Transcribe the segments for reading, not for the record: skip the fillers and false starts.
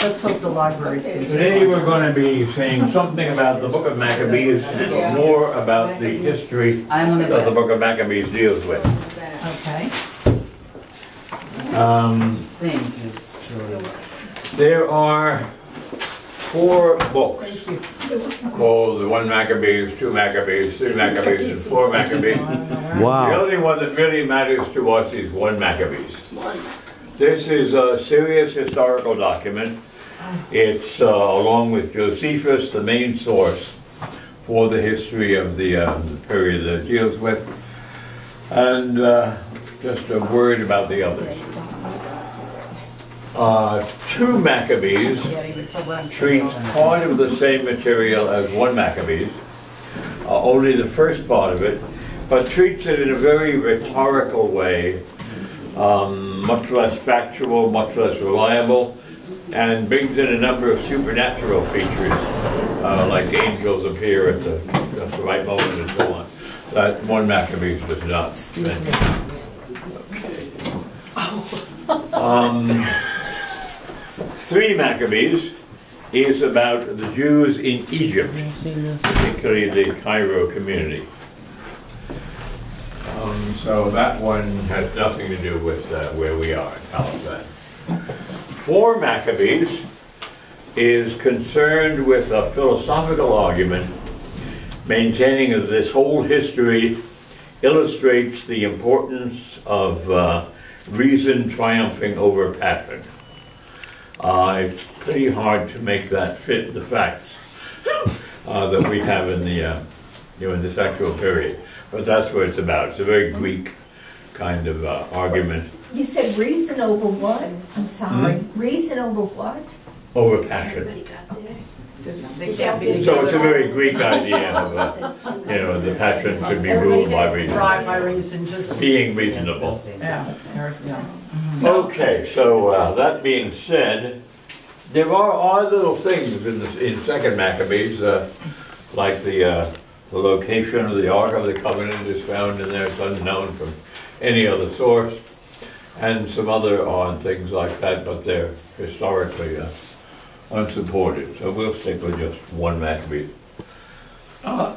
Let's hope the libraries can. Today we're going to be saying something about the Book of Maccabees, and more about the history that the Book of Maccabees deals with. Okay. Thank you. There are 4 books called the 1 Maccabees, 2 Maccabees, 3 Maccabees, and 4 Maccabees. Wow. The only one that really matters to us is 1 Maccabees. This is a serious historical document. It's, along with Josephus, the main source for the history of the period that it deals with. And just a word about the others. 2 Maccabees treats part of the same material as 1 Maccabees, only the first part of it, but treats it in a very rhetorical way, much less factual, much less reliable, and brings in a number of supernatural features, like angels appear at just the right moment and so on. That 1 Maccabees does not. Excuse me. Okay. 3 Maccabees is about the Jews in Egypt, particularly the Cairo community. So that one has nothing to do with where we are in Palestine. 4 Maccabees is concerned with a philosophical argument maintaining that this whole history illustrates the importance of reason triumphing over passion. It's pretty hard to make that fit the facts that we have in the in this actual period, but that's what it's about. It's a very Greek kind of argument. You said reason over what? I'm sorry. Reason over what? Over passion. So it's a very Greek idea of the passion should be ruled by reason. Drive by reason, just being reasonable. yeah. Okay, so that being said, there are odd little things in 2nd Maccabees, like the location of the Ark of the Covenant is found in there. It's unknown from any other source, and some other odd things like that, but they're historically unsupported. So we'll stick with just 1 Maccabees.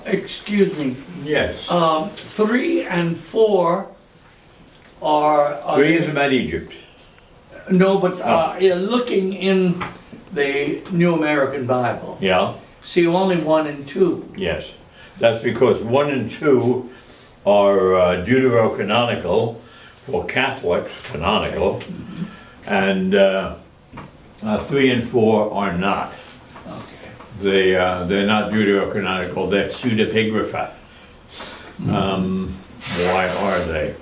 Excuse me. Yes. 3 and 4 are... 3 is about Egypt. No, but looking in the New American Bible. Yeah. See only 1 and 2. Yes. That's because 1 and 2 are Deuterocanonical, for Catholics, canonical, and 3 and 4 are not. Okay. They're not Deuterocanonical, they're pseudepigrapha. Why are they?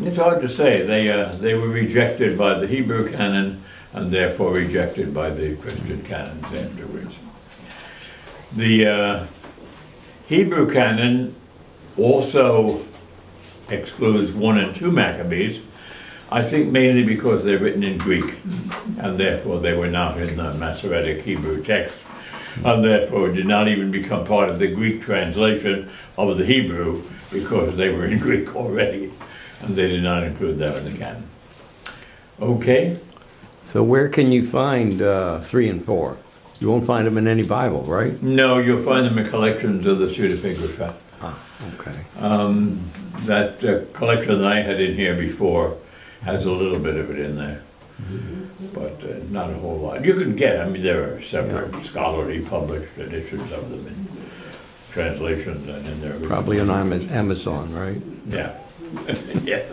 It's hard to say. They were rejected by the Hebrew canon and therefore rejected by the Christian canons afterwards. The Hebrew canon also excludes 1 and 2 Maccabees, I think mainly because they're written in Greek, and therefore they were not in the Masoretic Hebrew text, and therefore did not even become part of the Greek translation of the Hebrew, because they were in Greek already, and they did not include that in the canon. Okay? So where can you find 3 and 4? You won't find them in any Bible, right? No, you'll find them in collections of the pseudepigrapha. Ah, okay. That collection that I had in here before has a little bit of it in there, but not a whole lot. You can get, I mean, there are separate scholarly published editions of them in translations and in there. Probably on Amazon, right? Yeah. Yeah.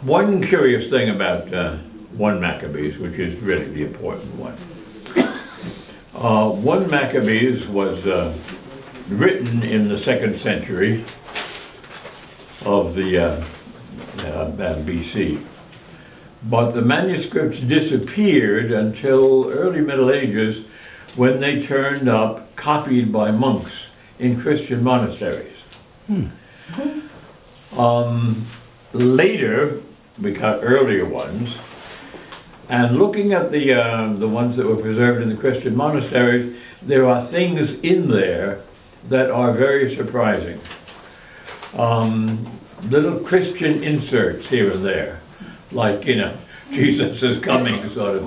One curious thing about 1 Maccabees, which is really the important one. 1 Maccabees was written in the 2nd century of the BC, but the manuscripts disappeared until early Middle Ages, when they turned up copied by monks in Christian monasteries. Later, we got earlier ones, and looking at the ones that were preserved in the Christian monasteries, there are things in there that are very surprising. little Christian inserts here and there, like, you know, Jesus is coming, sort of.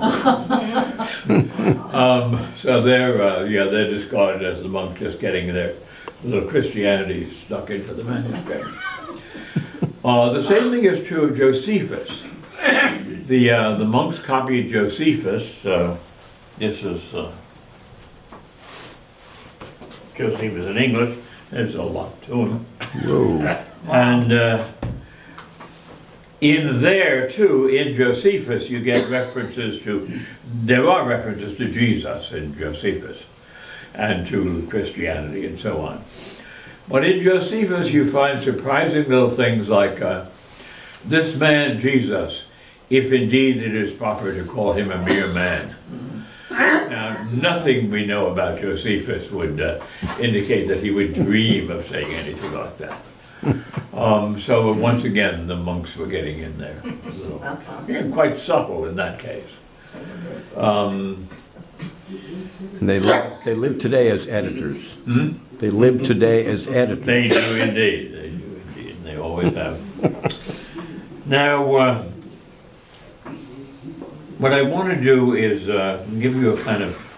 So they're discarded as the monks just getting their little Christianity stuck into the manuscript. The same thing is true of Josephus. The monks copied Josephus. This is Josephus in English. There's a lot to him. Whoa. And in there too, in Josephus, you get references to, there are references to Jesus in Josephus and to Christianity and so on. But in Josephus you find surprising little things like this man Jesus, if indeed it is proper to call him a mere man. Now, nothing we know about Josephus would indicate that he would dream of saying anything like that. So once again, the monks were getting in there. Quite subtle in that case. And they live today as editors. Hmm? They live today as editors. They do indeed. They do indeed. And they always have. Now, what I want to do is give you a kind of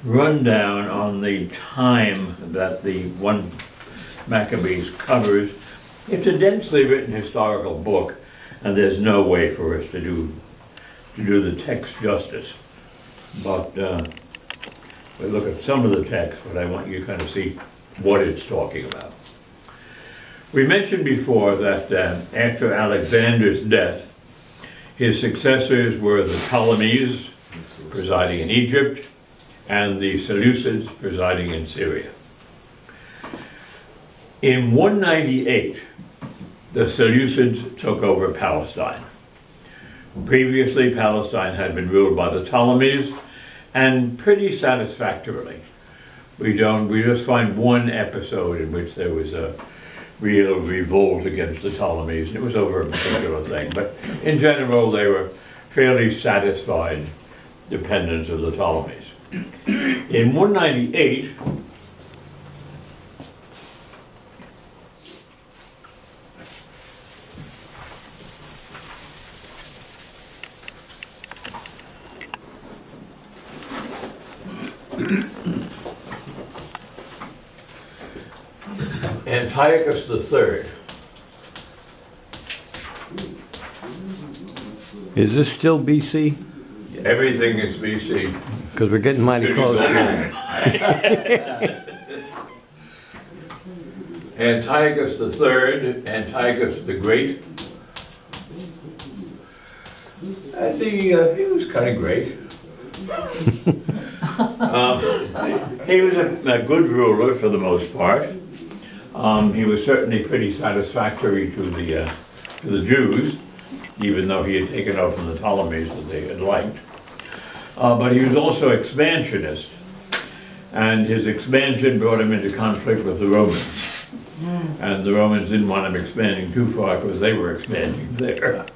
rundown on the time that the 1 Maccabees covers. It's a densely written historical book, and there's no way for us to do the text justice. But we look at some of the text, but I want you to kind of see what it's talking about. We mentioned before that after Alexander's death, his successors were the Ptolemies, presiding in Egypt, and the Seleucids, presiding in Syria. In 198, the Seleucids took over Palestine. Previously, Palestine had been ruled by the Ptolemies, and pretty satisfactorily. We just find one episode in which there was a real revolt against the Ptolemies, and it was over a particular thing. But in general, they were fairly satisfied dependents of the Ptolemies. In 198, Antiochus III. Is this still BC? Everything is BC. Because we're getting mighty close here. Antiochus III, Antiochus the Great. And he was kind of great. He was a good ruler for the most part. He was certainly pretty satisfactory to the Jews, even though he had taken over from the Ptolemies that they had liked. But he was also expansionist, and his expansion brought him into conflict with the Romans. And the Romans didn't want him expanding too far because they were expanding there.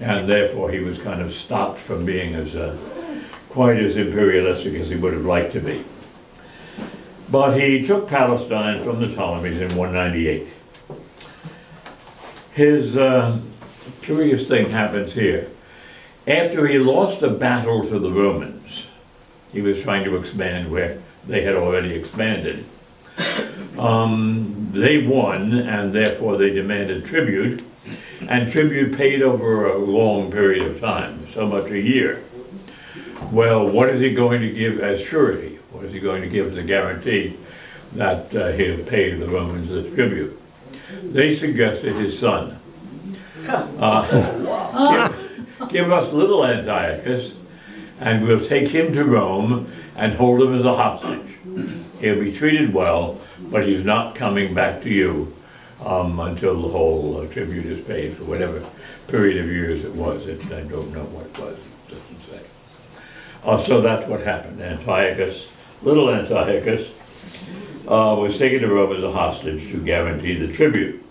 And therefore he was kind of stopped from being quite as imperialistic as he would have liked to be. But he took Palestine from the Ptolemies in 198. His curious thing happens here. After he lost a battle to the Romans, he was trying to expand where they had already expanded. They won, and therefore they demanded tribute, and tribute paid over a long period of time, so much a year. Well, what is he going to give as surety? What is he going to give as a guarantee that he'll pay the Romans this tribute? They suggested his son. Give us little Antiochus, and we'll take him to Rome and hold him as a hostage. He'll be treated well, but he's not coming back to you until the whole tribute is paid for whatever period of years it was. I don't know what it was, it doesn't say. So that's what happened. Antiochus, little Antiochus, was taken to Rome as a hostage to guarantee the tribute.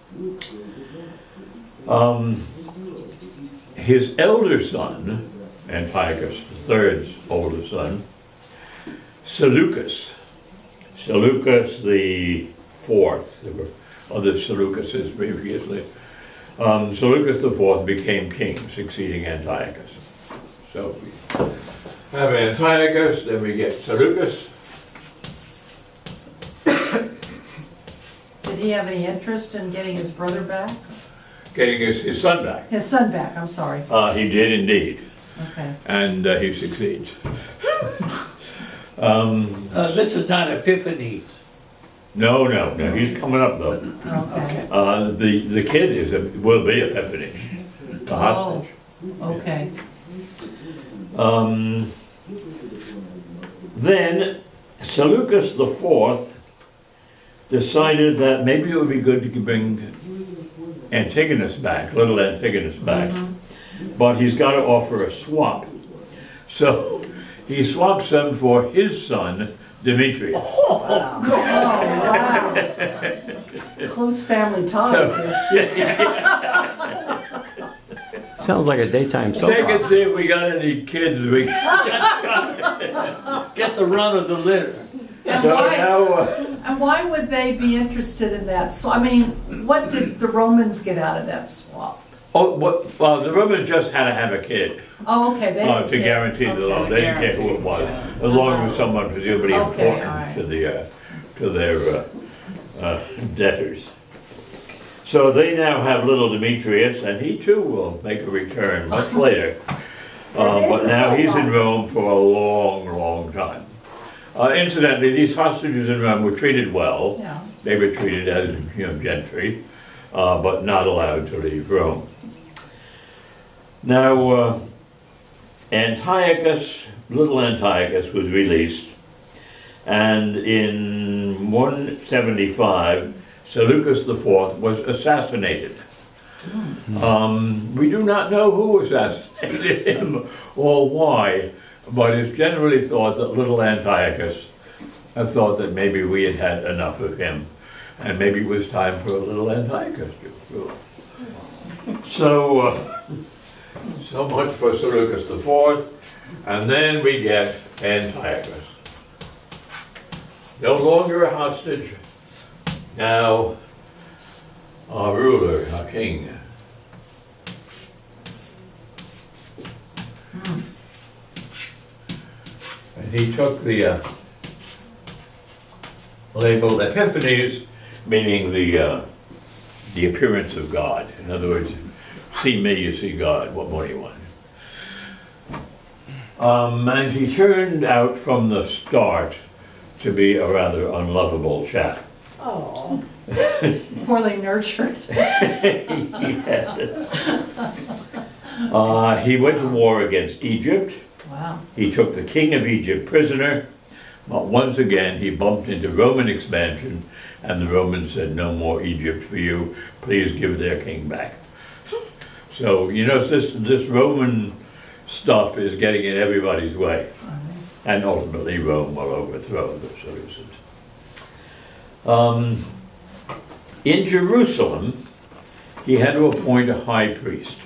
His elder son, Antiochus III's older son, Seleucus the Fourth, there were other Seleucuses previously. Seleucus IV became king, succeeding Antiochus. So we have Antiochus, then we get Seleucus. Did he have any interest in getting his brother back? Getting his son back. His son back, I'm sorry. He did indeed, Okay. and he succeeds. This is not Epiphanes. No, he's coming up though. Okay. The kid will be Epiphany, the hostage. Okay. Then Seleucus IV decided that maybe it would be good to bring Antigonus back, little Antigonus back, but he's got to offer a swap. So he swaps him for his son, Demetrius. Wow. Close family ties here. Sounds like a daytime soap Check and opera. see if we got any kids. Get the run of the litter. And So why, now, and why would they be interested in that? So, I mean, what did the Romans get out of that swap? well, the Romans just had to have a kid Oh, okay. They didn't to care. guarantee the Okay. loan. They didn't care who it was, Yeah. as long as it was someone presumably Okay, important all right. to their debtors. So they now have little Demetrius, and he too will make a return much later. But now he's in Rome for a long, long time. Incidentally, these hostages in Rome were treated well. Yeah. They were treated as gentry, but not allowed to leave Rome. Now, little Antiochus was released, and in 175, Seleucus IV was assassinated. We do not know who assassinated him or why, but it's generally thought that little Antiochus thought that maybe we had had enough of him, and maybe it was time for a little Antiochus to rule. So, so much for Seleucus IV, and then we get Antiochus. No longer a hostage, now our ruler, our king. And he took the label Epiphanes, meaning the appearance of God. In other words, see me, you see God. What more do you want? And he turned out from the start to be a rather unlovable chap. Oh. Poorly nurtured. Yes. He went to war against Egypt. Wow. He took the king of Egypt prisoner, but once again he bumped into Roman expansion, and the Romans said, no more Egypt for you, please give their king back. So, you know, this Roman stuff is getting in everybody's way, and ultimately Rome will overthrow the Seleucids. In Jerusalem, he had to appoint a high priest.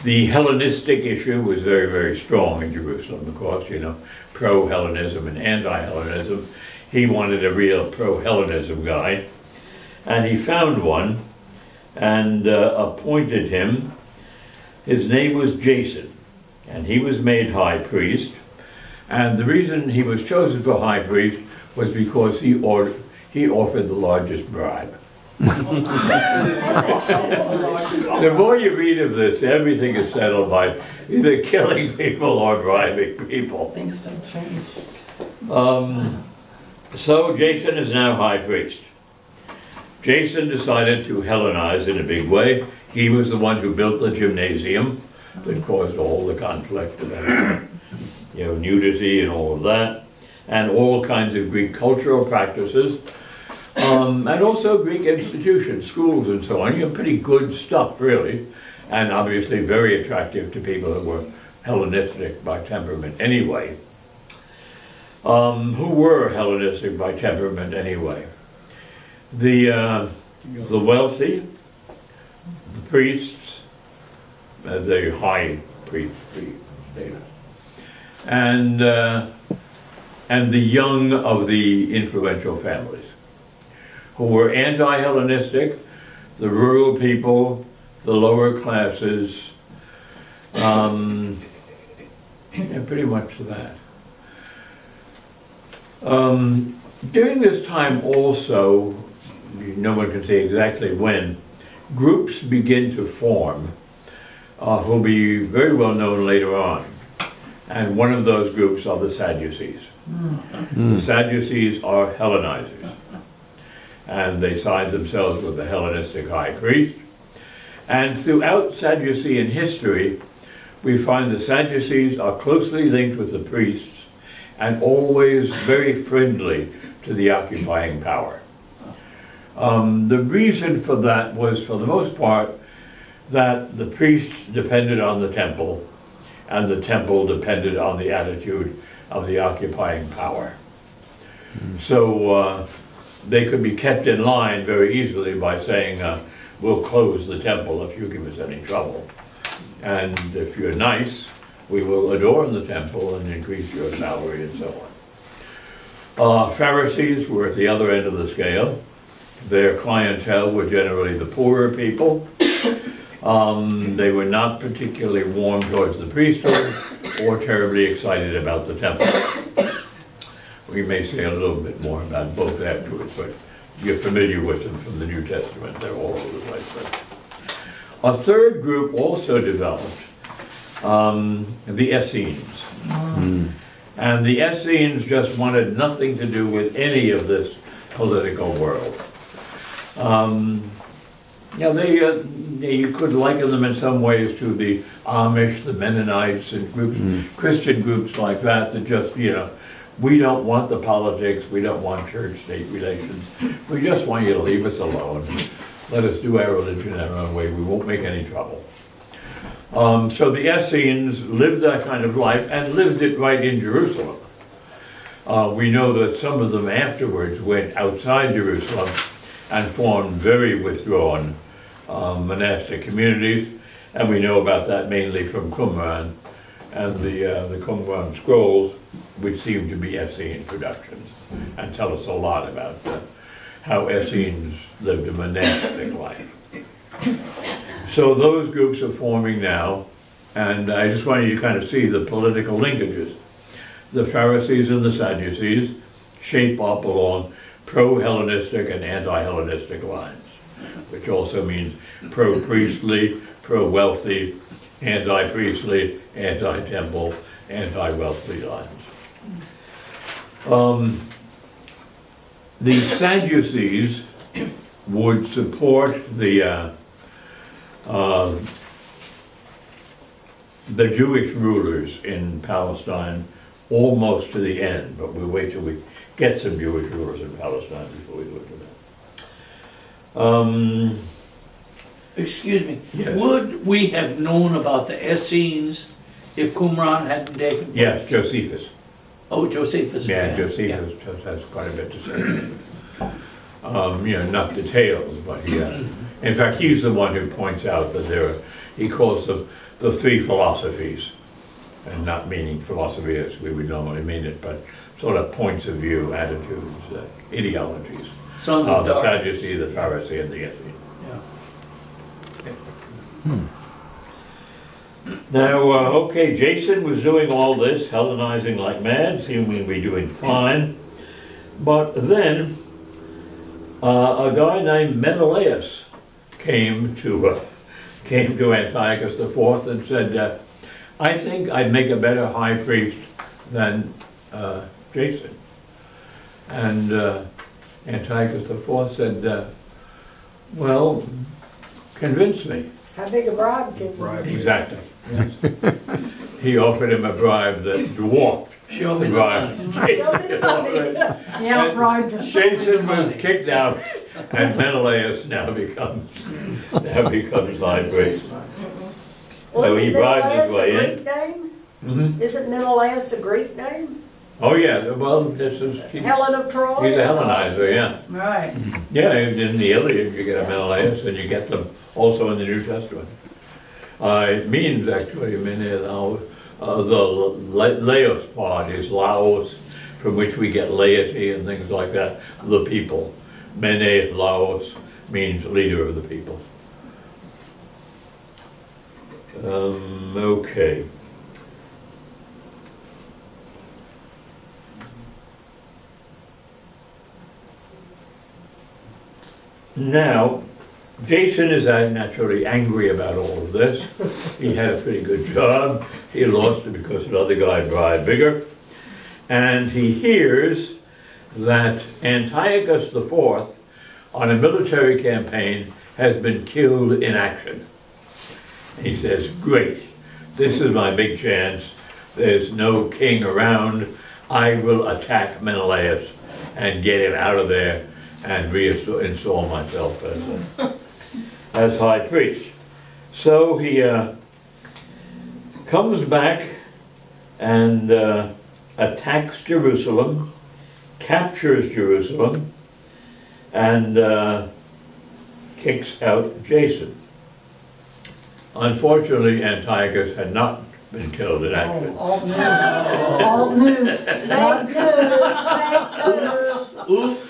The Hellenistic issue was very, very strong in Jerusalem, of course, you know, pro-Hellenism and anti-Hellenism. He wanted a real pro-Hellenism guy, and he found one and appointed him. His name was Jason, and he was made high priest. And the reason he was chosen for high priest was because he offered the largest bribe. The more you read of this, everything is settled by either killing people or bribing people. Things don't change. So Jason is now high priest. Jason decided to Hellenize in a big way. He was the one who built the gymnasium that caused all the conflict and nudity and all of that, and all kinds of Greek cultural practices. And also Greek institutions, schools and so on. Pretty good stuff, really, and obviously very attractive to people who were Hellenistic by temperament anyway. Who were Hellenistic by temperament anyway? The wealthy, the priests, the high priestly status, and the young of the influential families, who were anti-Hellenistic, the rural people, the lower classes, and pretty much that. During this time also, no one can say exactly when, groups begin to form who'll be very well known later on. And one of those groups are the Sadducees. The Sadducees are Hellenizers. And they side themselves with the Hellenistic high priest. And throughout Sadducean history, we find the Sadducees are closely linked with the priests and always very friendly to the occupying power. The reason for that was, for the most part, that the priests depended on the temple, and the temple depended on the attitude of the occupying power. So they could be kept in line very easily by saying, we'll close the temple if you give us any trouble. And if you're nice, we will adorn the temple and increase your salary and so on. Pharisees were at the other end of the scale. Their clientele were generally the poorer people. They were not particularly warm towards the priesthood or terribly excited about the temple. We may say a little bit more about both afterwards, but you're familiar with them from the New Testament. They're all over the place. A third group also developed, the Essenes. And the Essenes just wanted nothing to do with any of this political world. You could liken them in some ways to the Amish, the Mennonites, and groups, Christian groups like that just, we don't want the politics, we don't want church-state relations, we just want you to leave us alone. Let us do our religion our own way, we won't make any trouble. So the Essenes lived that kind of life and lived it right in Jerusalem. We know that some of them afterwards went outside Jerusalem and formed very withdrawn monastic communities, and we know about that mainly from Qumran and the Qumran scrolls, which seem to be Essene productions, and tell us a lot about how Essenes lived a monastic life. So those groups are forming now, and I just want you to kind of see the political linkages. The Pharisees and the Sadducees shape up along pro-Hellenistic and anti-Hellenistic lines, which also means pro-priestly, pro-wealthy, anti-priestly, anti-temple, anti-wealthy lines. The Sadducees would support the Jewish rulers in Palestine almost to the end, but we'll wait till we get some Jewish rulers in Palestine before we look at that. Excuse me, Yes. would we have known about the Essenes if Qumran hadn't taken place? Yes, Josephus. Oh, Josephus. Yeah, Josephus just has quite a bit to say. Not details, but in fact, he's the one who points out that he calls them the three philosophies, and not meaning philosophy as we would normally mean it, but sort of points of view, attitudes, ideologies. Sons of The dark. Sadducee, the Pharisee, and the Essene. Yeah. Now, okay, Jason was doing all this, Hellenizing like mad, seeming to be doing fine. But then, a guy named Menelaus came to Antiochus IV and said, I think I'd make a better high priest than Jason. And Antiochus IV said, well, convince me. How big a bribe can you? Exactly. Yes. He offered him a bribe that dwarfed Show the me the bribe. money. Show me the money. Yeah, bribed her. Jason was kicked out, and Menelaus now becomes high priest. Well, So he isn't bribed his Menelaus a way in. Greek name? Mhm. Isn't Menelaus a Greek name? Oh yeah, well, Helen of Troy? he's a Hellenizer, yeah. Right. Yeah, in the Iliad you get a Menelaus, and you get them also in the New Testament. It means actually, the laos part is Laos, from which we get laity and things like that, the people. Mene Laos means leader of the people. Okay. Now, Jason is naturally angry about all of this. He had a pretty good job. He lost it because another guy bribed bigger. And he hears that Antiochus IV, on a military campaign, has been killed in action. He says, great, this is my big chance. There's no king around. I will attack Menelaus and get him out of there and reinstall myself as high priest. So he comes back and attacks Jerusalem, captures Jerusalem, and kicks out Jason. Unfortunately, Antiochus had not been killed in action. All news. All news. Fake news, fake news. Oops.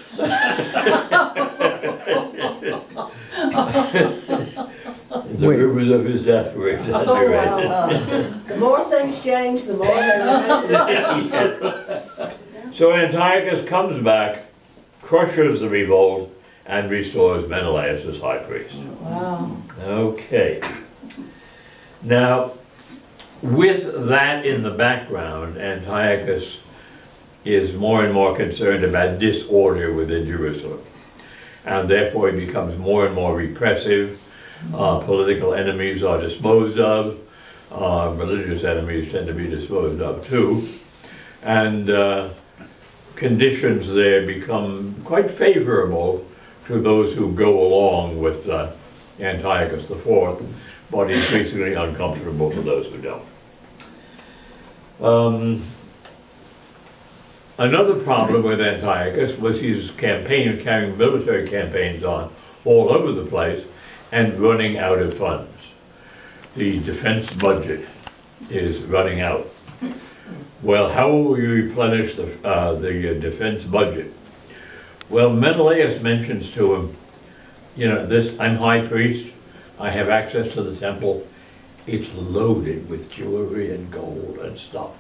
The rumors of his death were exaggerated. The more things change, the more they remain. So Antiochus comes back, crushes the revolt, and restores Menelaus as high priest. Wow. Okay. Now, with that in the background, Antiochus is more and more concerned about disorder within Jerusalem. And therefore he becomes more and more repressive. Political enemies are disposed of. Religious enemies tend to be disposed of too. And conditions there become quite favorable to those who go along with Antiochus IV, but increasingly uncomfortable for those who don't. Another problem with Antiochus was his campaign of carrying military campaigns on all over the place and running out of funds. The defense budget is running out. Well, how will you replenish the defense budget? Well, Menelaus mentions to him, you know, I'm high priest, I have access to the temple, it's loaded with jewelry and gold and stuff.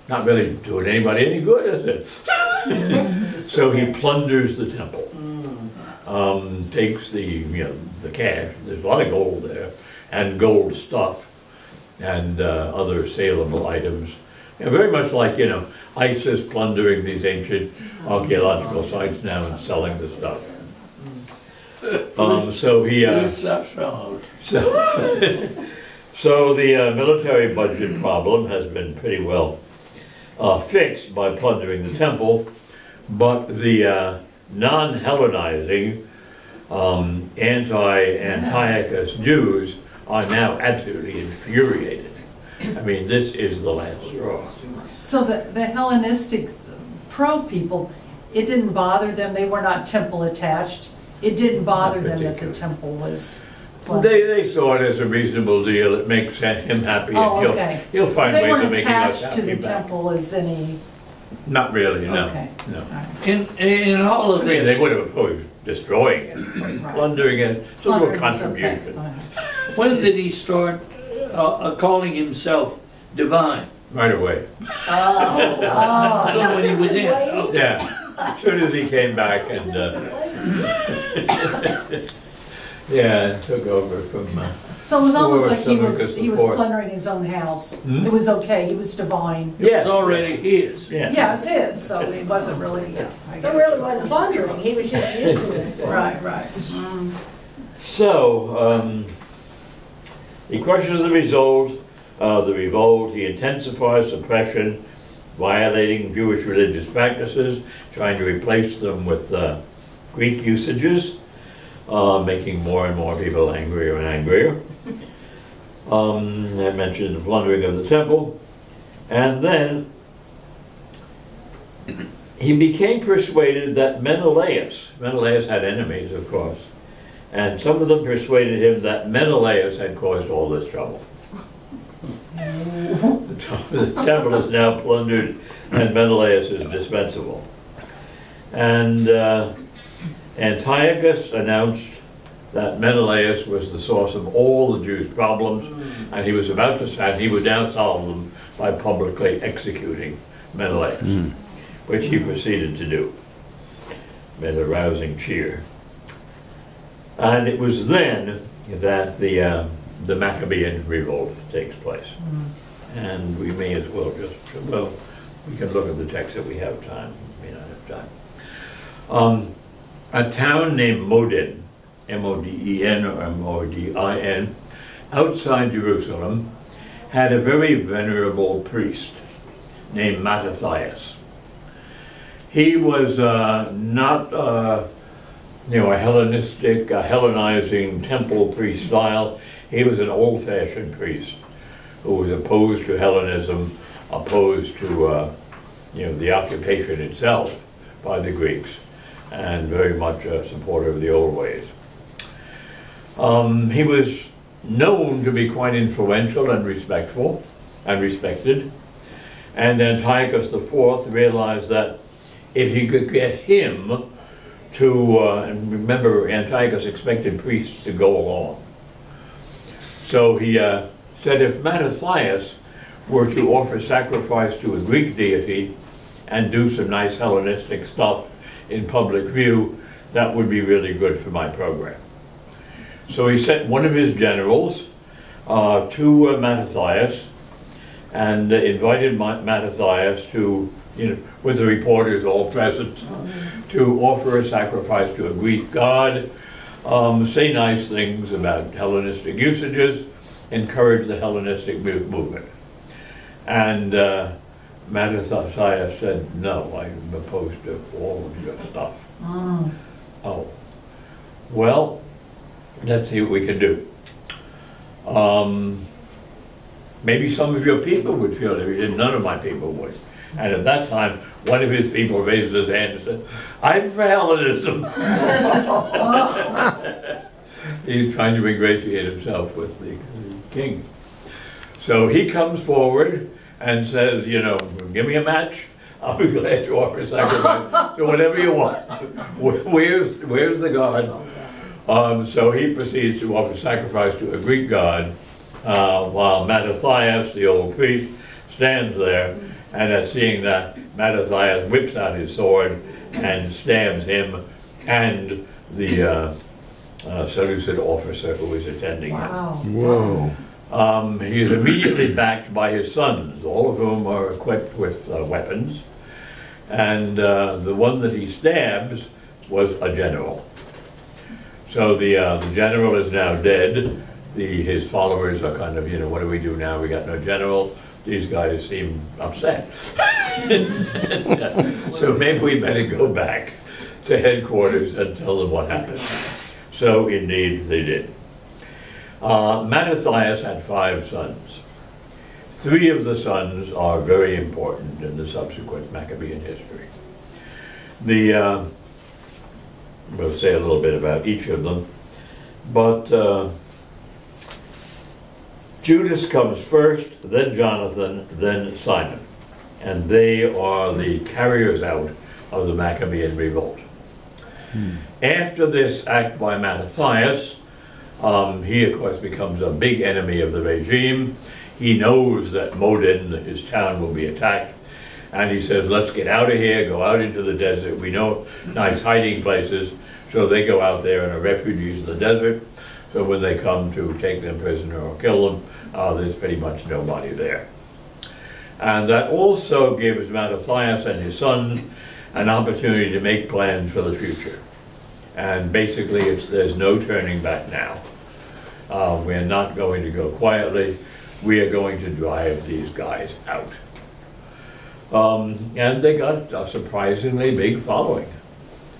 Not really doing anybody any good, is it? So he plunders the temple, takes the cash, there's a lot of gold there, and gold stuff, and other saleable items. Very much like, ISIS plundering these ancient archaeological sites now and selling the stuff. So he... So the military budget problem has been pretty well fixed by plundering the temple, but the non-Hellenizing, anti-Antiochus Jews are now absolutely infuriated. I mean, this is the last straw. So the Hellenistic pro people, it didn't bother them. They were not temple attached. It didn't bother them that the temple was plundered. They saw it as a reasonable deal. It makes him happy, and okay. he'll find ways of making us happy. They weren't attached to the temple as any... Not really, no. Okay. No. Right. In all of this, They would have opposed destroying it, Right. plundering it. It's a little Plundering is contribution. okay. when did he start calling himself divine? Right away. So when he was in. Yeah. As soon as he came back and took over from. So it was almost like he was before. plundering his own house. Hmm? It was okay. He was divine. It's already his. Yeah. Yeah, it's his. So it wasn't really. Yeah, I So get it. really wasn't plundering, he was just using it. Right. Right. So he crushes the revolt. He intensifies suppression, violating Jewish religious practices, trying to replace them with Greek usages, making more and more people angrier and angrier. I mentioned the plundering of the temple. And then he became persuaded that Menelaus had enemies, of course, and some of them persuaded him that Menelaus had caused all this trouble. The temple is now plundered and Menelaus is dispensable. And Antiochus announced that Menelaus was the source of all the Jews' problems, and he was about to start, he would now solve them by publicly executing Menelaus, which he proceeded to do, with a rousing cheer. And it was then that the Maccabean revolt takes place. And we may as well just, well, we can look at the text if we have time, we may not have time. A town named Modin, M-O-D-E-N or M-O-D-I-N, outside Jerusalem, had a very venerable priest named Mattathias. He was not a Hellenistic, Hellenizing temple priest style. He was an old-fashioned priest who was opposed to Hellenism, opposed to the occupation itself by the Greeks, and very much a supporter of the old ways. He was known to be quite influential and respectful and respected, and Antiochus IV realized that if he could get him to, and remember Antiochus expected priests to go along, so he said if Mattathias were to offer sacrifice to a Greek deity and do some nice Hellenistic stuff in public view, that would be really good for my program. So he sent one of his generals to Mattathias and invited Mattathias to, with the reporters all present, to offer a sacrifice to a Greek god, say nice things about Hellenistic usages, encourage the Hellenistic movement. And Mattathias said, no, I'm opposed to all of your stuff. Oh, well, let's see what we can do. Maybe some of your people would feel it. He did. None of my people would. And at that time, one of his people raised his hand and said, I'm for Hellenism. He's trying to ingratiate himself with the king. So he comes forward and says, give me a match. I'll be glad to offer sacrifice to whatever you want. Where's the god? So he proceeds to offer sacrifice to a Greek god, while Mattathias, the old priest, stands there, and at seeing that, Mattathias whips out his sword and stabs him and the Seleucid officer who is attending him. Whoa. He is immediately backed by his sons, all of whom are equipped with weapons, and the one that he stabs was a general. So the general is now dead. His followers are kind of, what do we do now? We got no general. These guys seem upset. So maybe we better go back to headquarters and tell them what happened. So indeed they did. Mattathias had 5 sons. 3 of the sons are very important in the subsequent Maccabean history. We'll say a little bit about each of them, but Judas comes first, then Jonathan, then Simon, and they are the carriers out of the Maccabean revolt. After this act by Mattathias, he of course becomes a big enemy of the regime. He knows that Modin, his town, will be attacked, and he says, let's get out of here, go out into the desert. We know nice hiding places. So they go out there and are refugees in the desert. So when they come to take them prisoner or kill them, there's pretty much nobody there. And that also gives Mattathias and his sons an opportunity to make plans for the future. And basically, there's no turning back now. We're not going to go quietly. We are going to drive these guys out. And they got a surprisingly big following.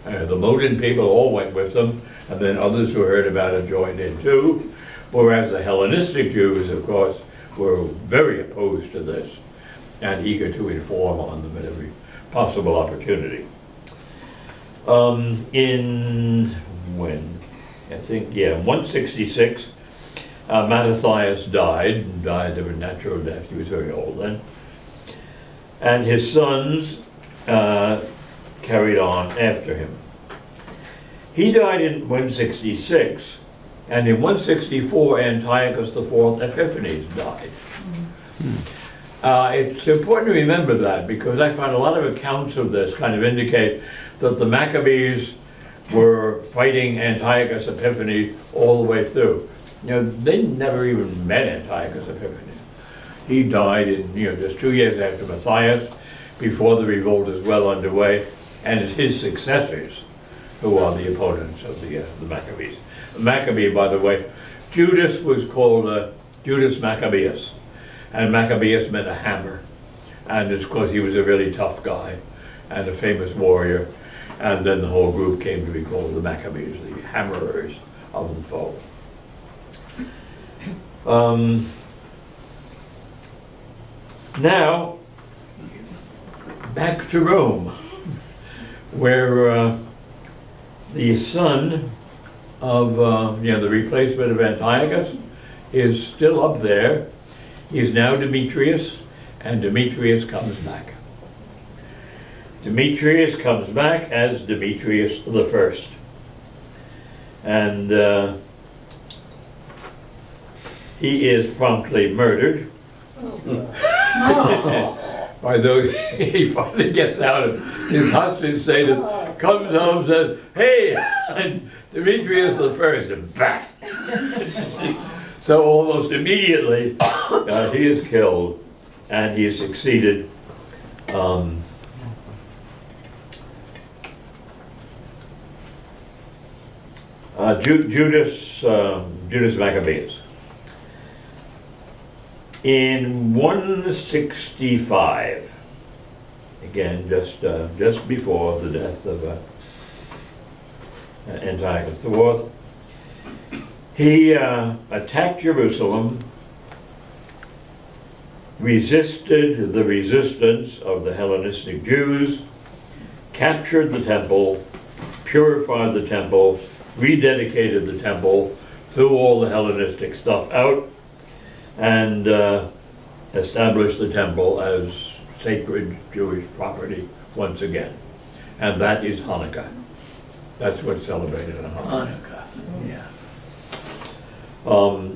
The Modin people all went with them, and then others who heard about it joined in too. Whereas the Hellenistic Jews, of course, were very opposed to this and eager to inform on them at every possible opportunity. In 166, Mattathias died of a natural death. He was very old then. And his sons carried on after him. He died in 166, and in 164 Antiochus IV Epiphanes died. It's important to remember that, because I find a lot of accounts of this kind of indicate that the Maccabees were fighting Antiochus Epiphanes all the way through. You know, they never even met Antiochus Epiphanes. He died in, just 2 years after Matthias, before the revolt is well underway, and it's his successors who are the opponents of the Maccabees. Maccabee, by the way, Judas was called Judas Maccabeus, and Maccabeus meant a hammer, and it's because he was a really tough guy and a famous warrior, and then the whole group came to be called the Maccabees, the hammerers of the foe. Now, back to Rome, where the son of, the replacement of Antiochus is still up there. He is now Demetrius, and Demetrius comes back. Demetrius comes back as Demetrius the First. And he is promptly murdered. By those, he finally gets out of his hostage state and comes home and says, "Hey, I'm Demetrius the First," and bang! So almost immediately, he is killed, and he is succeeded Judas Maccabeus. In 165, again, just before the death of Antiochus IV, he attacked Jerusalem, resisted the resistance of the Hellenistic Jews, captured the temple, purified the temple, rededicated the temple, threw all the Hellenistic stuff out, and established the temple as sacred Jewish property once again. And that is Hanukkah. That's what's celebrated on Hanukkah. Yeah.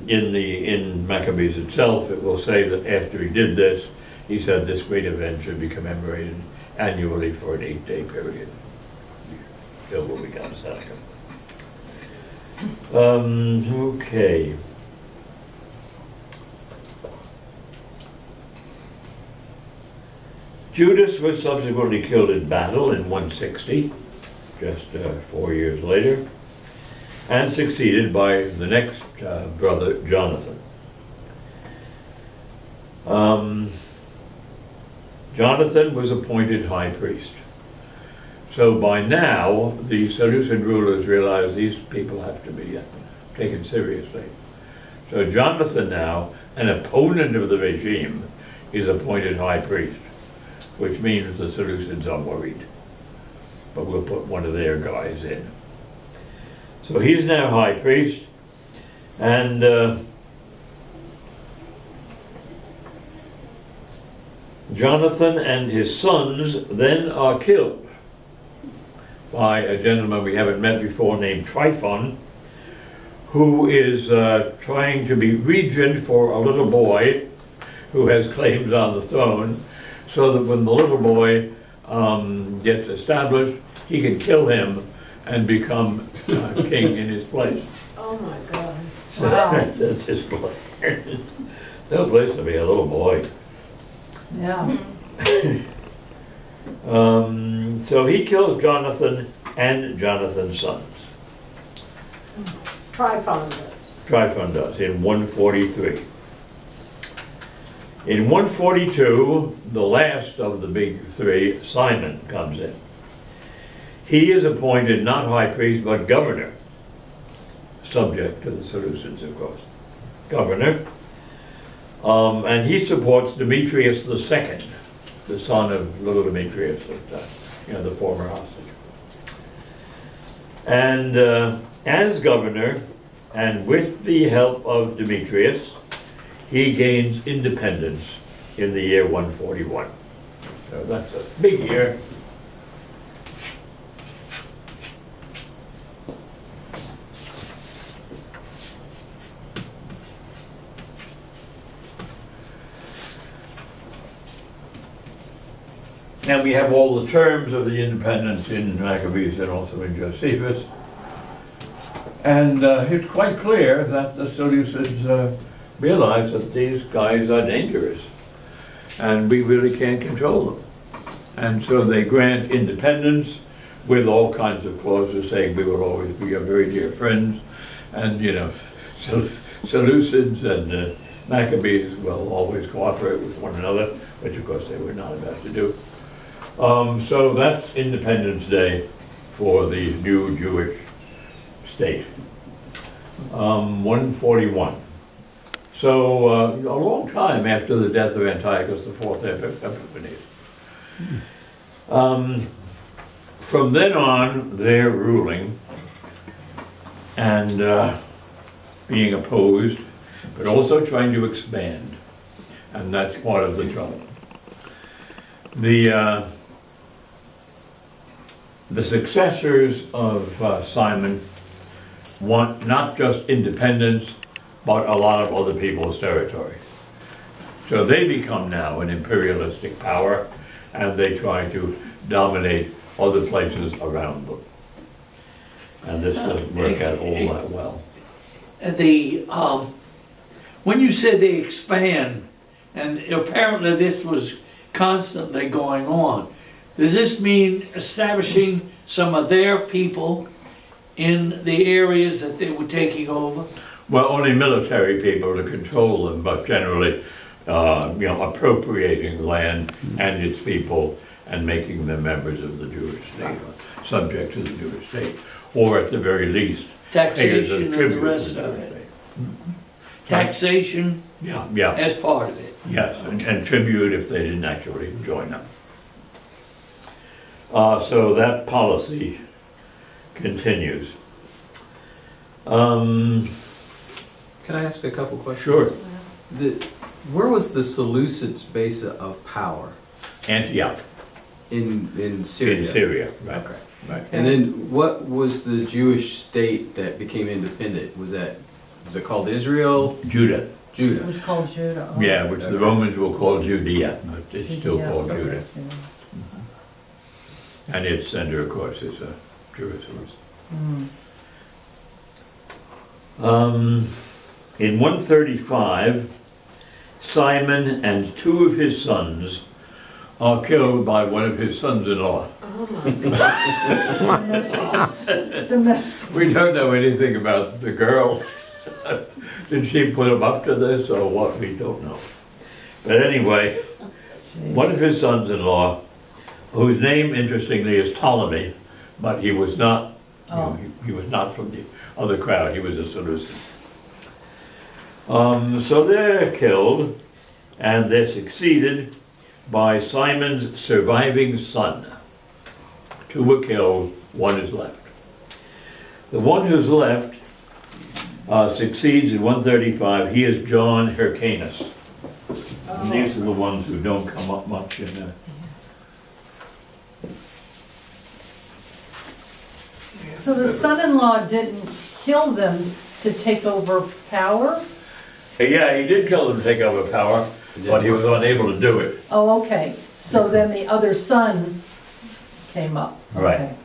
In Maccabees itself, it will say that after he did this, he said this great event should be commemorated annually for an 8-day period. Till what becomes Hanukkah. Okay. Judas was subsequently killed in battle in 160, just 4 years later, and succeeded by the next brother, Jonathan. Jonathan was appointed high priest. So by now, the Seleucid rulers realized these people have to be taken seriously. So Jonathan now, an opponent of the regime, is appointed high priest, which means the Seleucids are worried. But we'll put one of their guys in. So he's now high priest, and Jonathan and his sons then are killed by a gentleman we haven't met before named Tryphon, who is trying to be regent for a little boy who has claims on the throne, so that when the little boy gets established, he can kill him and become king in his place. Oh my God. So that's his plan. No place to be a little boy. Yeah. So he kills Jonathan and Jonathan's sons. Tryphon does. Tryphon does, in 143. In 142, the last of the big three, Simon, comes in. He is appointed not high priest, but governor, subject to the Seleucids, of course. Governor. And he supports Demetrius II, the son of little Demetrius, the former hostage. And as governor, and with the help of Demetrius, he gains independence in the year 141. So that's a big year. And we have all the terms of the independence in Maccabees and also in Josephus. And it's quite clear that the Seleucids realize that these guys are dangerous and we really can't control them. And so they grant independence with all kinds of clauses saying we will always be your very dear friends. And, you know, Seleucids and Maccabees will always cooperate with one another, which of course they were not about to do. So that's Independence Day for the new Jewish state. 141. So a long time after the death of Antiochus IV Epiphanes. From then on, they're ruling and being opposed, but also trying to expand. And that's part of the trouble. The successors of Simon want not just independence, but a lot of other people's territory. So they become now an imperialistic power, and they try to dominate other places around them. And this doesn't work out all that well. When you said they expand, and apparently this was constantly going on, does this mean establishing some of their people in the areas that they were taking over? Well, only military people to control them, but generally, appropriating land and its people and making them members of the Jewish state, subject to the Jewish state, or at the very least, Taxation and the tribute rest to the of Jewish it. state. Taxation Yeah, as part of it. yes, and tribute if they didn't actually join up. So that policy continues. Can I ask a couple questions? Sure, Where was the Seleucids' base of power? Antioch In Syria? in Syria, right? Okay. Right. And then what was the Jewish state that became independent? Was it called Israel? Judah, It Judah. was called Judah. Oh. yeah, which the Romans will call Judea, but it's still Judea. called Okay. Judah. And its center, of course, is Jerusalem. In 135, Simon and two of his sons are killed by one of his sons-in-law. Domestic. We don't know anything about the girl. Did she put him up to this or what? We don't know. But anyway, one of his sons-in-law, whose name, interestingly, is Ptolemy, but he was not. He was not from the other crowd. He was a Seleucid. So they're killed, and they're succeeded by Simon's surviving son. Two were killed, one is left. The one who's left succeeds in 135. He is John Hyrcanus. And these are the ones who don't come up much in there. So the son-in-law didn't kill them to take over power? Yeah, he did kill them to take over power, but he was unable to do it. Oh, okay. So then the other son came up. Right. Okay.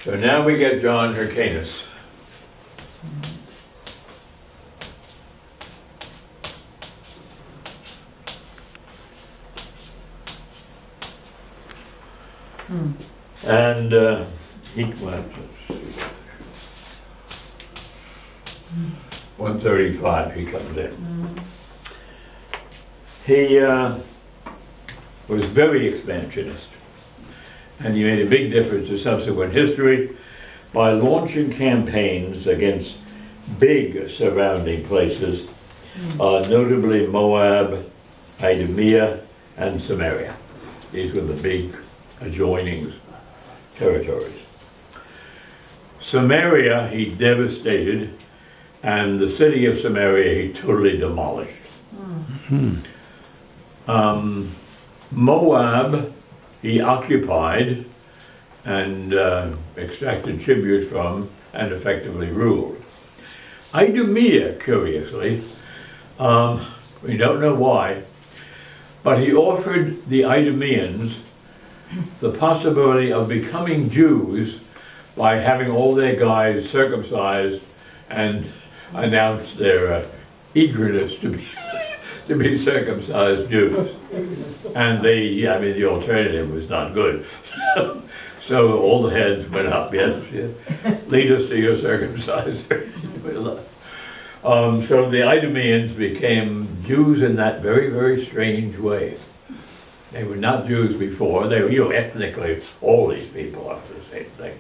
So now we get John Hyrcanus. And he went, 135 he comes in. He was very expansionist, and he made a big difference in subsequent history by launching campaigns against big surrounding places, notably Moab, Idumea, and Samaria. These were the big adjoining territories. Samaria he devastated, and the city of Samaria he totally demolished. Moab he occupied and extracted tribute from and effectively ruled. Idumea, curiously, we don't know why, But he offered the Idumeans the possibility of becoming Jews by having all their guys circumcised and announce their eagerness to be circumcised Jews. And I mean, the alternative was not good. So all the heads went up, yes, lead us to your circumciser. So the Idumeans became Jews in that very, very strange way. They were not Jews before. They were, ethnically, all these people are the same thing.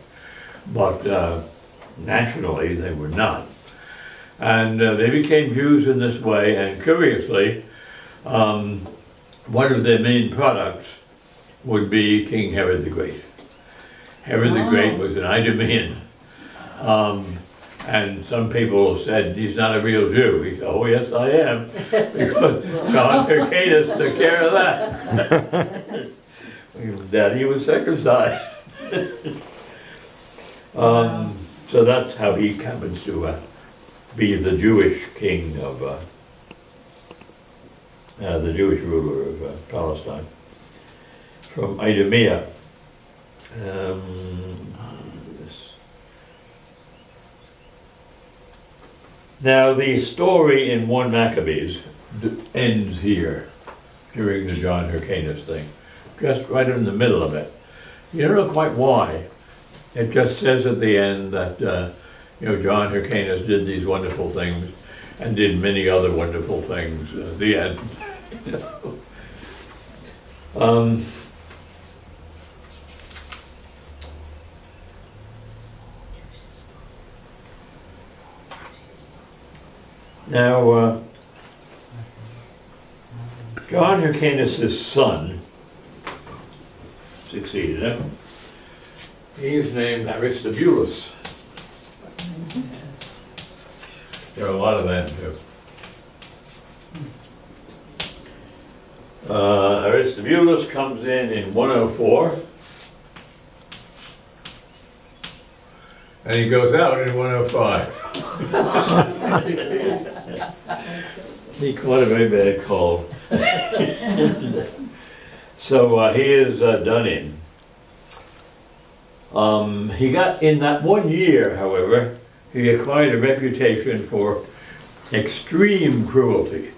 But nationally, they were not. And they became Jews in this way, and curiously, one of their main products would be King Herod the Great. Herod the Great was an Idumean. And some people said, he's not a real Jew. He said, oh yes I am, because John Hyrcanus took care of that. Daddy was circumcised. So that's how he happens to be the Jewish king of, the Jewish ruler of Palestine, from Idumea. Now the story in 1 Maccabees ends here during the John Hyrcanus thing, just right in the middle of it. You don't know quite why. It just says at the end that John Hyrcanus did these wonderful things and did many other wonderful things at the end. Now, John Hyrcanus' son succeeded him. He was named Aristobulus. There are a lot of them too. Aristobulus comes in 104, and he goes out in 105. He caught a very bad cold. So he is done in. He got, in that 1 year, however, he acquired a reputation for extreme cruelty.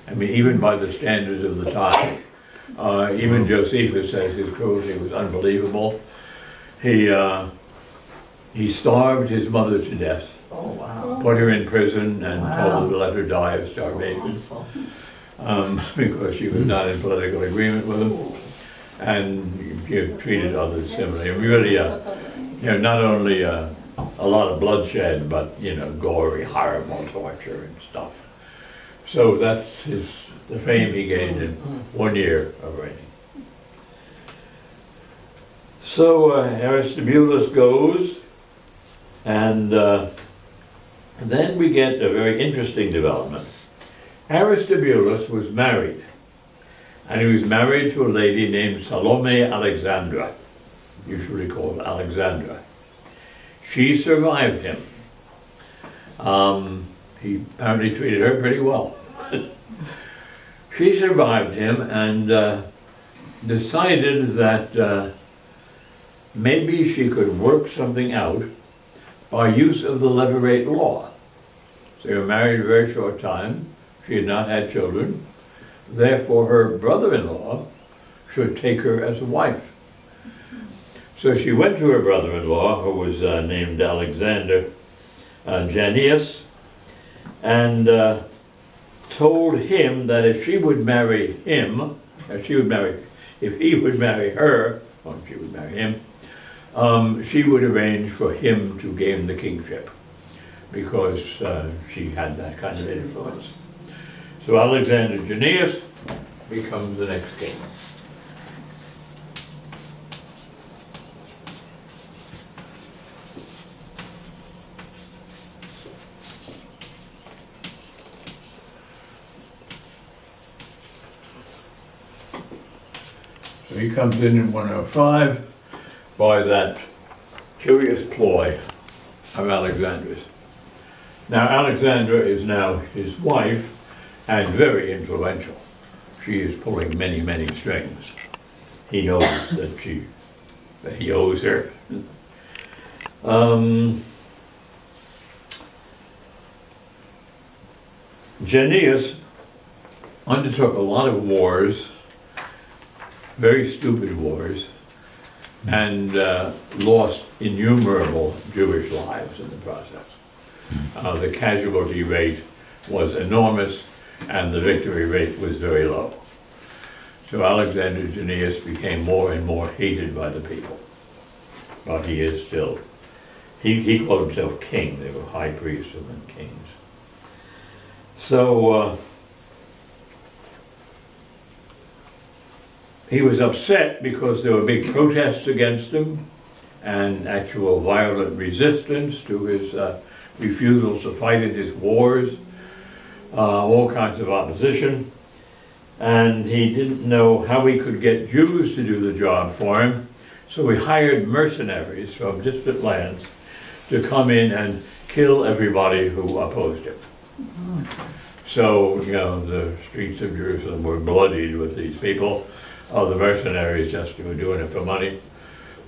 I mean, even by the standards of the time. Even Josephus says his cruelty was unbelievable. He starved his mother to death. Oh, wow. Put her in prison and told her to let her die of starvation. Because she was not in political agreement with him. And treated others similarly. Really, not only a lot of bloodshed, but, gory, horrible torture and stuff. So that's the fame he gained in 1 year of reigning. So Aristobulus goes, and then we get a very interesting development. Aristobulus was married, and he was married to a lady named Salome Alexandra, usually called Alexandra. She survived him. He apparently treated her pretty well. She survived him and decided that maybe she could work something out by use of the levirate law. So they were married a very short time. She had not had children. Therefore, her brother-in-law should take her as a wife. So she went to her brother-in-law, who was named Alexander Jannaeus, and told him that if she would marry him, if he would marry her, or if she would marry him, she would arrange for him to gain the kingship, because she had that kind of influence. So Alexander Jannaeus becomes the next king. So he comes in 105 by that curious ploy of Alexander's. Now Alexandra is now his wife and very influential. she is pulling many, many strings. He knows that he owes her. Junius undertook a lot of wars, very stupid wars, and lost innumerable Jewish lives in the process. The casualty rate was enormous, and the victory rate was very low. So Alexander Junius became more and more hated by the people. But he is still, he called himself king. They were high priests and then kings. So he was upset because there were big protests against him and actual violent resistance to his refusals to fight in his wars, all kinds of opposition. And he didn't know how he could get Jews to do the job for him, so he hired mercenaries from distant lands to come in and kill everybody who opposed him. So, you know, the streets of Jerusalem were bloodied with these people. The mercenaries just were doing it for money.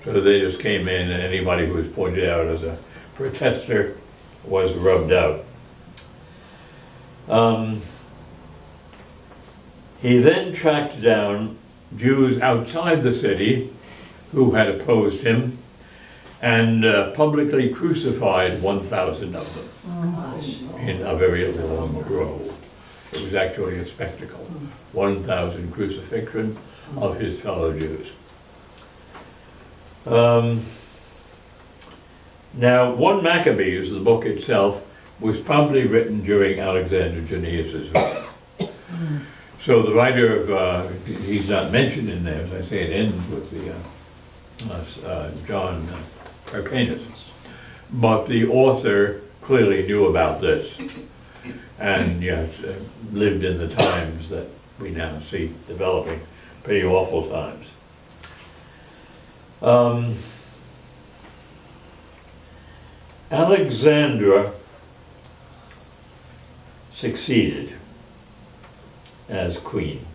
So they just came in, and anybody who was pointed out as a protester was rubbed out. He then tracked down Jews outside the city who had opposed him and publicly crucified 1,000 of them in a very long row. It was actually a spectacle. 1,000 crucifixion of his fellow Jews. Now, 1 Maccabees, the book itself, was probably written during Alexander Junius's reign. So the writer of, he's not mentioned in there, as I say, it ends with the John Hyrcanus. But the author clearly knew about this and yes, lived in the times that we now see developing, pretty awful times. Alexandra succeeded as queen.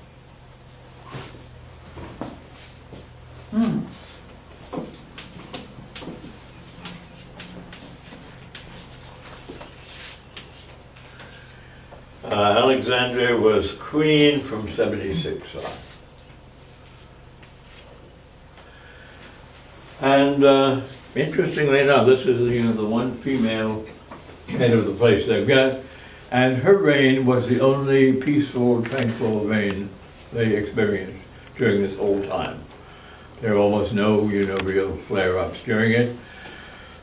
Alexandra was queen from 76 on. And interestingly enough, this is the one female head of the place they've got, and her reign was the only peaceful, tranquil reign they experienced during this whole time. There were almost no, real flare-ups during it.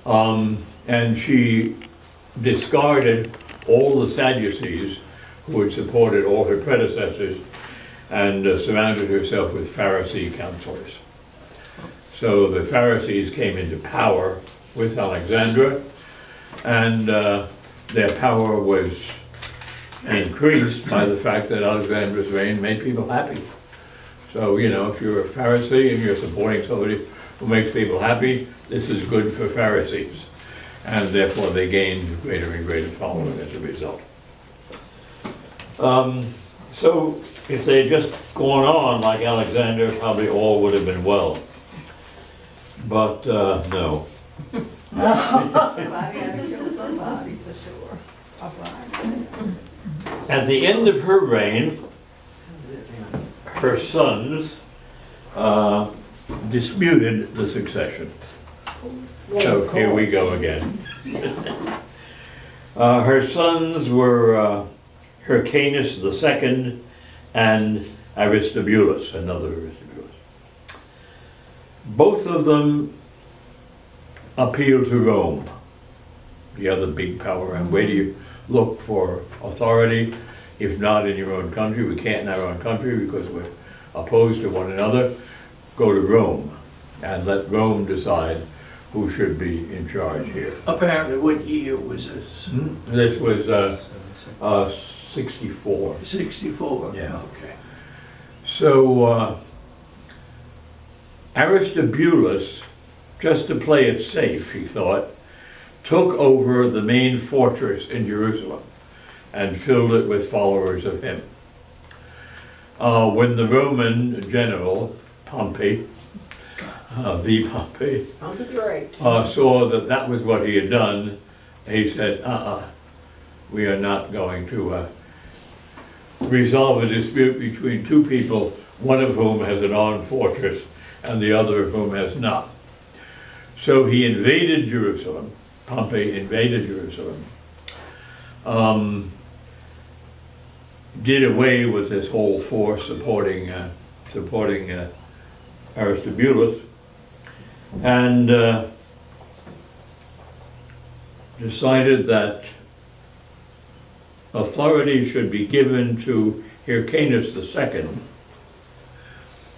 And she discarded all the Sadducees who had supported all her predecessors and surrounded herself with Pharisee counselors. So the Pharisees came into power with Alexandra, and their power was increased by the fact that Alexandra's reign made people happy. So, if you're a Pharisee and you're supporting somebody who makes people happy, this is good for Pharisees. And therefore they gained greater and greater following as a result. So if they had just gone on like Alexander, probably all would have been well. But no. Somebody had to kill somebody for sure. At the end of her reign, her sons disputed the succession. So here we go again. Her sons were Hyrcanus II and Aristobulus, another Aristobulus. Both of them appealed to Rome, the other big power. And where do you look for authority if not in your own country? We can't in our own country because we're opposed to one another. Go to Rome and let Rome decide who should be in charge here. Apparently, what year was this? This was 64. 64? Yeah. Okay. So Aristobulus, just to play it safe, he thought, took over the main fortress in Jerusalem and filled it with followers of him. when the Roman general, Pompey, the Pompey, On the great. saw that that was what he had done, he said, we are not going to resolve a dispute between two people, one of whom has an armed fortress and the other of whom has not. So he invaded Jerusalem. Pompey invaded Jerusalem. Did away with this whole force supporting Aristobulus, and decided that authority should be given to Hyrcanus II.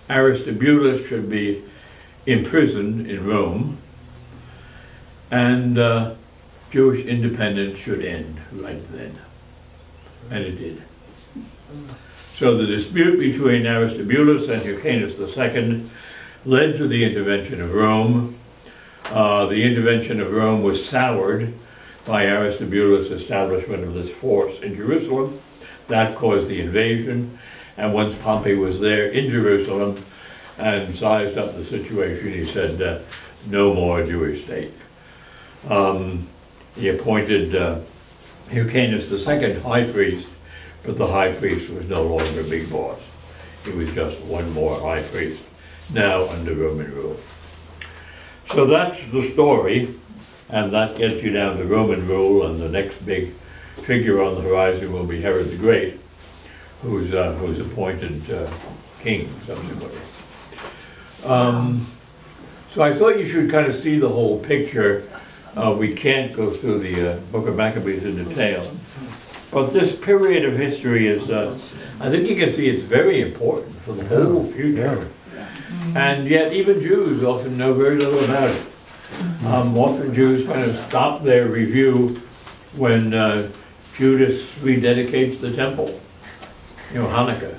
Aristobulus should be imprisoned in Rome, and Jewish independence should end right then. And it did. So the dispute between Aristobulus and Hyrcanus II led to the intervention of Rome. The intervention of Rome was soured by Aristobulus' establishment of this force in Jerusalem. That caused the invasion, and once Pompey was there in Jerusalem and sized up the situation, he said, no more Jewish state. He appointed Hyrcanus II high priest, but the high priest was no longer big boss. He was just one more high priest, now under Roman rule. So that's the story, and that gets you down to Roman rule, and the next big figure on the horizon will be Herod the Great, who's appointed king subsequently. So I thought you should kind of see the whole picture. We can't go through the Book of Maccabees in detail, but this period of history is, I think you can see it's very important for the whole future. And yet even Jews often know very little about it. Often Jews kind of stop their review when Judas rededicates the temple. You know, Hanukkah.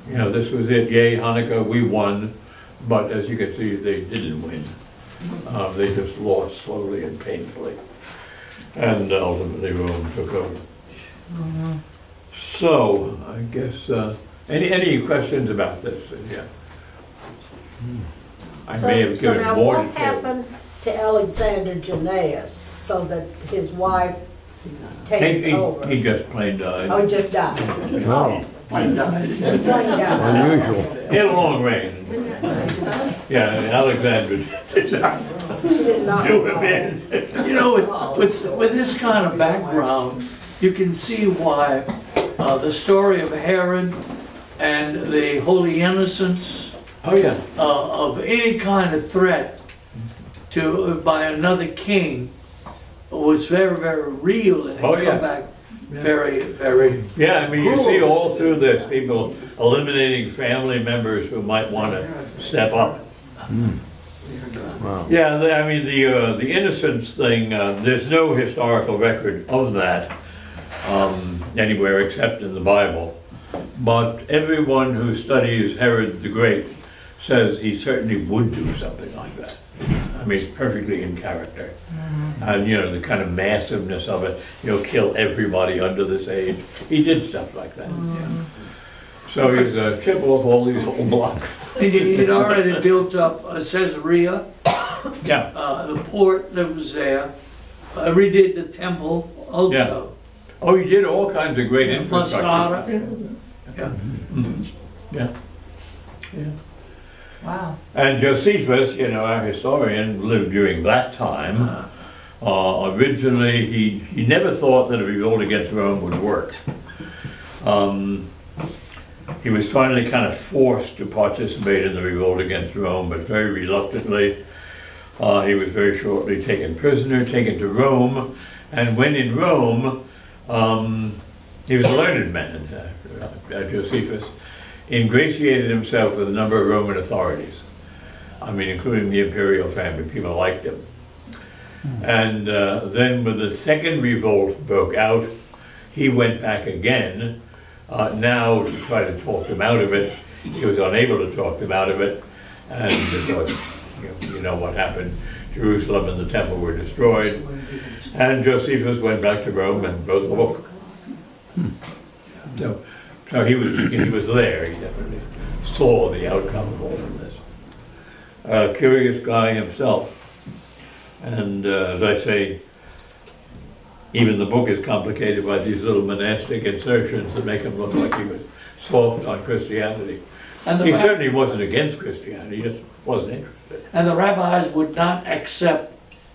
You know, this was it, yay, Hanukkah, we won. But as you can see, they didn't win. They just lost slowly and painfully. And ultimately Rome took over. So, I guess, any questions about this? Yeah. I may have So given now more what detail. happened to Alexander Jannaeus so that his wife takes over? He just plain died. Oh, he just died. Oh, Plain died. unusual. He had a long reign. Yeah, Alexander did not She did not. do him in. You know, with this kind of background, you can see why the story of Herod and the Holy Innocents Oh, yeah. of any kind of threat to by another king was very, very real, and it Oh, come yeah. back very, very. Yeah, I mean, you Cruel. see all through this, people eliminating family members who might want to step up. Wow. Yeah, I mean, the innocence thing, there's no historical record of that anywhere except in the Bible. But everyone who studies Herod the Great says he certainly would do something like that. I mean, perfectly in character. And, you know, the kind of massiveness of it, you know, kill everybody under this age. He did stuff like that. Yeah. So he's a chip off all these whole blocks. And he'd already built up Caesarea, Yeah. the port that was there, redid the temple also. Oh, he did all kinds of great And infrastructure. Masada. Yeah. Yeah. Yeah. Wow. And Josephus, you know, our historian, lived during that time. Originally, he never thought that a revolt against Rome would work. He was finally kind of forced to participate in the revolt against Rome, but very reluctantly. He was very shortly taken prisoner, taken to Rome, and when in Rome, he was a learned man, Josephus, ingratiated himself with a number of Roman authorities. I mean, including the imperial family. People liked him. And then when the second revolt broke out, he went back again, now to try to talk them out of it. He was unable to talk them out of it, and of course, you know what happened. Jerusalem and the temple were destroyed, and Josephus went back to Rome and wrote the book. No, he was there, he definitely saw the outcome of all of this. Curious guy himself. And as I say, even the book is complicated by these little monastic insertions that make him look like he was soft on Christianity. And the He rab- certainly wasn't against Christianity, he just wasn't interested. and the rabbis would not accept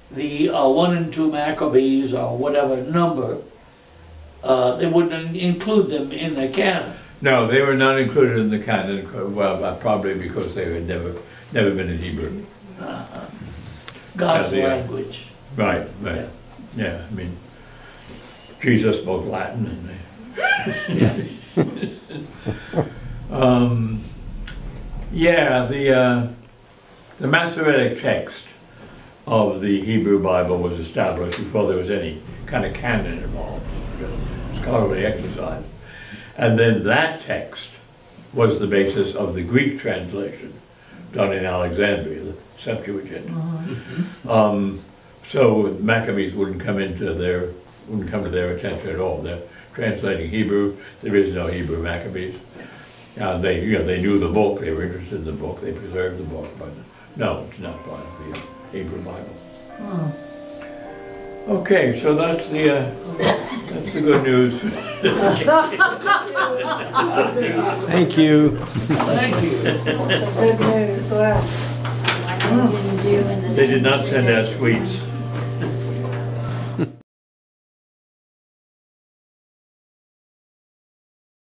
the 1 and 2 Maccabees or whatever number. They wouldn't include them in the canon. No, they were not included in the canon, well, probably because they had never been in Hebrew. God's Yeah, language. Right, right. Yeah, I mean, Jesus spoke Latin and the Masoretic text of the Hebrew Bible was established before there was any kind of canon involved. Scholarly exercise. And then that text was the basis of the Greek translation done in Alexandria, the Septuagint. So Maccabees wouldn't come to their attention at all. They're translating Hebrew. There is no Hebrew Maccabees. They knew the book. They were interested in the book. They preserved the book, but no, it's not part of the Hebrew Bible. Okay, so that's the good news. Thank you. Thank you. Good news, wow. Like I didn't do in the They did not send out sweets.